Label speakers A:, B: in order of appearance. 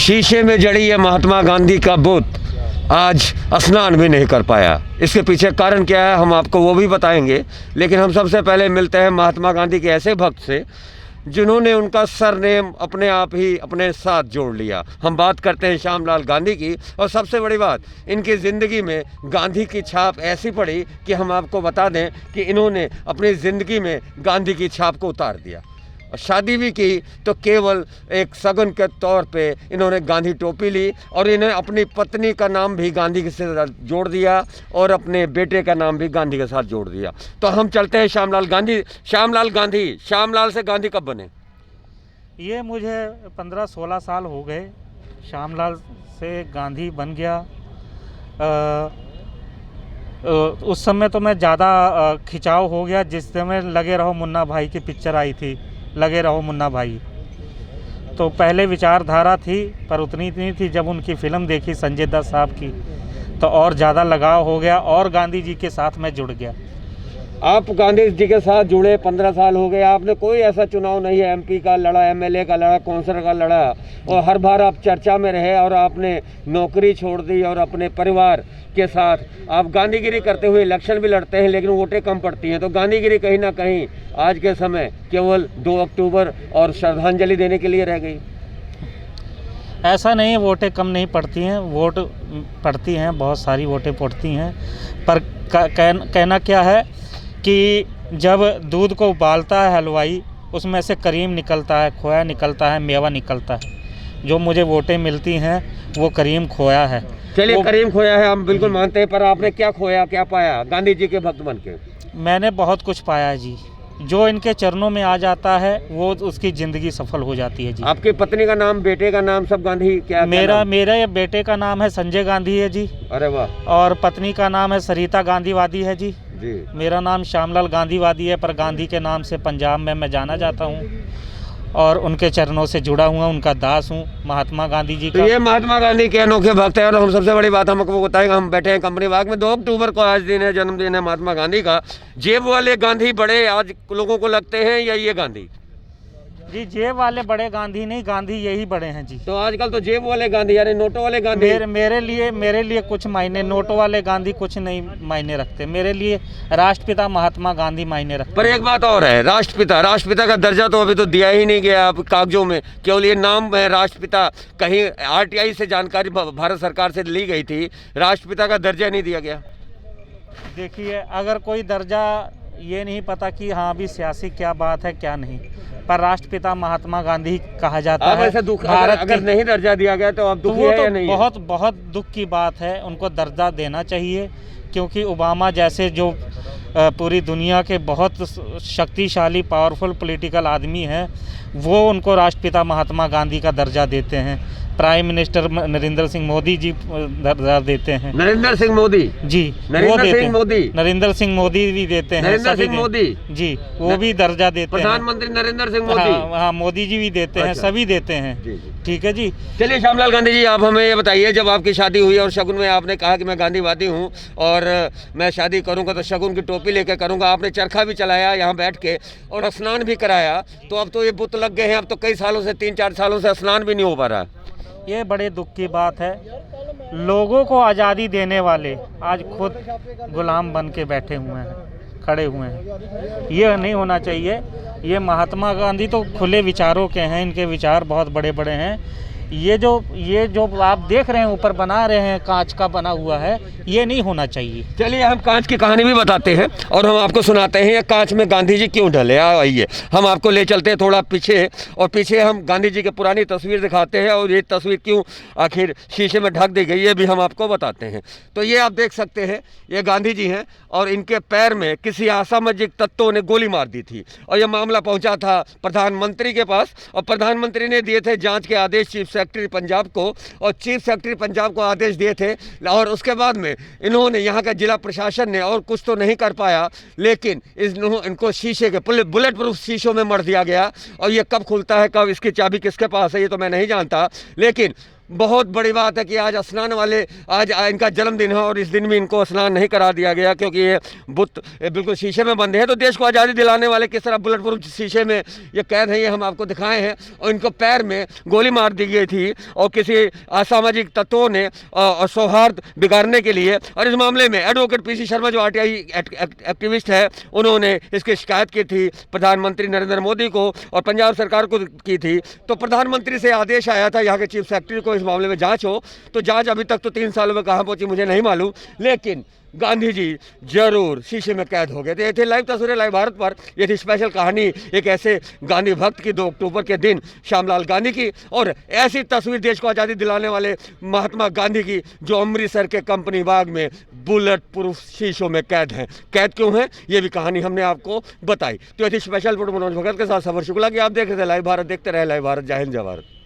A: शीशे में जड़ी है महात्मा गांधी का बुत आज स्नान भी नहीं कर पाया। इसके पीछे कारण क्या है हम आपको वो भी बताएंगे, लेकिन हम सबसे पहले मिलते हैं महात्मा गांधी के ऐसे भक्त से जिन्होंने उनका सरनेम अपने आप ही अपने साथ जोड़ लिया। हम बात करते हैं श्यामलाल गांधी की, और सबसे बड़ी बात, इनकी ज़िंदगी में गांधी की छाप ऐसी पड़ी कि हम आपको बता दें कि इन्होंने अपनी ज़िंदगी में गांधी की छाप को उतार दिया। और शादी भी की तो केवल एक सगन के तौर पे इन्होंने गांधी टोपी ली, और इन्हें अपनी पत्नी का नाम भी गांधी के साथ जोड़ दिया और अपने बेटे का नाम भी गांधी के साथ जोड़ दिया। तो हम चलते हैं श्यामलाल गांधी। श्यामलाल से गांधी कब बने?
B: ये मुझे 15-16 साल हो गए, श्यामलाल से गांधी बन गया। उस समय तो मैं ज़्यादा खिंचाव हो गया जिस समय लगे रहो मुन्ना भाई की पिक्चर आई थी, लगे रहो मुन्ना भाई। तो पहले विचारधारा थी पर उतनी नहीं थी। जब उनकी फ़िल्म देखी संजय दत्त साहब की तो और ज़्यादा लगाव हो गया और गांधी जी के साथ मैं जुड़ गया।
A: आप गांधी जी के साथ जुड़े 15 साल हो गए, आपने कोई ऐसा चुनाव नहीं है एमपी का लड़ा, एमएलए का लड़ा, कौंसलर का लड़ा, और हर बार आप चर्चा में रहे और आपने नौकरी छोड़ दी और अपने परिवार के साथ आप गांधीगिरी करते हुए इलेक्शन भी लड़ते हैं, लेकिन वोटें कम पड़ती हैं। तो गांधीगिरी कहीं ना कहीं आज के समय केवल 2 अक्टूबर और श्रद्धांजलि देने के लिए रह गई।
B: ऐसा नहीं है, वोटें कम नहीं पड़ती हैं, वोट पड़ती हैं, बहुत सारी वोटें पड़ती हैं। पर कहना क्या है कि जब दूध को उबालता है हलवाई, उसमें से करीम निकलता है, खोया निकलता है, मेवा निकलता है। जो मुझे वोटें मिलती हैं वो करीम खोया है।
A: चलिए, करीम खोया है हम बिल्कुल मानते हैं, पर आपने क्या खोया, क्या पाया गांधी जी के भक्त बन के?
B: मैंने बहुत कुछ पाया जी। जो इनके चरणों में आ जाता है वो उसकी ज़िंदगी सफल हो जाती है जी।
A: आपकी पत्नी का नाम, बेटे का नाम सब गांधी? क्या
B: मेरे बेटे का नाम है संजय गांधी है जी।
A: अरे वाह।
B: और पत्नी का नाम है सरिता गांधीवादी है जी। मेरा नाम श्यामलाल गांधीवादी है, पर गांधी के नाम से पंजाब में मैं जाना जाता हूँ और उनके चरणों से जुड़ा हुआ, उनका दास हूँ, महात्मा गांधी जी का।
A: तो ये महात्मा गांधी के अनोखे भक्त है। और हम सबसे बड़ी बात हमको बताएंगे, हम बैठे हैं कंपनी बाग में, 2 अक्टूबर को आज दिन है, जन्मदिन है महात्मा गांधी का। जेब वाले गांधी बड़े आज लोगों को लगते हैं या ये गांधी?
B: जी, जेब वाले बड़े गांधी नहीं, गांधी यही बड़े हैं जी।
A: तो आजकल तो जेब वाले गांधी यानी नोटों वाले गांधी।
B: मेरे लिए कुछ मायने, नोटों वाले गांधी कुछ नहीं मायने रखते। मेरे लिए राष्ट्रपिता महात्मा गांधी मायने रखते।
A: पर एक बात और है, राष्ट्रपिता का दर्जा तो अभी तो दिया ही नहीं गया अब कागजों में, केवल ये नाम है राष्ट्रपिता। कहीं आरटीआई से जानकारी भारत सरकार से ली गई थी, राष्ट्रपिता का दर्जा नहीं दिया गया।
B: देखिए, अगर कोई दर्जा, ये नहीं पता कि हाँ भी सियासी क्या बात है क्या नहीं, पर राष्ट्रपिता महात्मा गांधी कहा जाता है।
A: ऐसा दुख, अगर नहीं दर्जा दिया गया तो अब दुखी है या नहीं?
B: बहुत दुख की बात है, उनको दर्जा देना चाहिए। क्योंकि ओबामा जैसे जो पूरी दुनिया के बहुत शक्तिशाली पावरफुल पॉलिटिकल आदमी हैं, वो उनको राष्ट्रपिता महात्मा गांधी का दर्जा देते हैं। प्राइम मिनिस्टर नरेंद्र सिंह मोदी जी दर्जा देते हैं।
A: नरेंद्र सिंह मोदी
B: जी,
A: नरेंद्र सिंह मोदी
B: भी देते हैं।
A: नरेंद्र सिंह मोदी जी, वो
B: भी दर्जा देते हैं।
A: प्रधानमंत्री नरेंद्र सिंह मोदी,
B: हाँ, मोदी जी भी देते हैं। सभी देते हैं। ठीक है जी।
A: चलिए श्यामलाल गांधी जी, आप हमें ये बताइए, जब आपकी शादी हुई और शगुन में आपने कहा कि मैं गांधीवादी हूँ और मैं शादी करूँगा तो शगुन की टोपी लेकर करूँगा, आपने चरखा भी चलाया यहाँ बैठ के और स्नान भी कराया, तो अब तो ये बुत लग गए हैं, अब तो कई सालों से 3-4 सालों से स्नान भी नहीं हो पा रहा।
B: ये बड़े दुख की बात है। लोगों को आज़ादी देने वाले आज खुद गुलाम बन के बैठे हुए हैं, खड़े हुए हैं। ये नहीं होना चाहिए। ये महात्मा गांधी तो खुले विचारों के हैं, इनके विचार बहुत बड़े बड़े हैं। ये जो आप देख रहे हैं ऊपर बना रहे हैं, कांच का बना हुआ है, ये नहीं होना चाहिए।
A: चलिए, हम कांच की कहानी भी बताते हैं और हम आपको सुनाते हैं ये कांच में गांधी जी क्यों ढले। आइए हम आपको ले चलते हैं थोड़ा पीछे, और पीछे हम गांधी जी की पुरानी तस्वीर दिखाते हैं और ये तस्वीर क्यों आखिर शीशे में ढक दी गई ये भी हम आपको बताते हैं। तो ये आप देख सकते हैं, ये गांधी जी हैं और इनके पैर में किसी असामाजिक तत्वों ने गोली मार दी थी और यह मामला पहुंचा था प्रधानमंत्री के पास, और प्रधानमंत्री ने दिए थे जांच के आदेश चीफ सेक्रेटरी पंजाब को, और चीफ सेक्रेटरी पंजाब को आदेश दिए थे। और उसके बाद में इन्होंने यहाँ का जिला प्रशासन ने और कुछ तो नहीं कर पाया, लेकिन इनको शीशे के बुलेट प्रूफ शीशों में मर दिया गया। और ये कब खुलता है, कब इसकी चाबी किसके पास है, ये तो मैं नहीं जानता, लेकिन बहुत बड़ी बात है कि आज स्नान वाले आज इनका जन्मदिन है और इस दिन भी इनको स्नान नहीं करा दिया गया, क्योंकि ये बुत बिल्कुल शीशे में बंद है। तो देश को आज़ादी दिलाने वाले किस तरह बुलेट प्रूफ शीशे में ये कैद है, ये हम आपको दिखाए हैं। और इनको पैर में गोली मार दी गई थी और किसी असामाजिक तत्वों ने सौहार्द बिगाड़ने के लिए। और इस मामले में एडवोकेट पीसी शर्मा जो आरटीआई एक्टिविस्ट है, उन्होंने इसकी शिकायत की थी प्रधानमंत्री नरेंद्र मोदी को और पंजाब सरकार को की थी। तो प्रधानमंत्री से आदेश आया था यहाँ के चीफ सेक्रेटरी को इस मामले में जांच हो। तो जांच अभी तक तो 3 सालों में कहाँ पहुंची मुझे नहीं मालूम, लेकिन गांधी जी जरूर शीशे में कैद हो गए थे। ये थी लाइव तस्वीरें लाइव भारत पर। ये थी स्पेशल कहानी एक ऐसे गांधी भक्त की 2 अक्टूबर के दिन श्यामलाल गांधी की, और ऐसी तस्वीर देश को आज़ादी दिलाने वाले महात्मा गांधी की जो अमृतसर के कंपनी बाग में बुलेट प्रूफ शीशों में कैद हैं। कैद क्यों हैं, ये भी कहानी हमने आपको बताई। तो ये थी स्पेशल रिपोर्ट मनोज भगत के साथ सफर शुक्ला की। आप देख रहे थे लाइव भारत, देखते रहे लाइव भारत। जय हिंद जय भारत।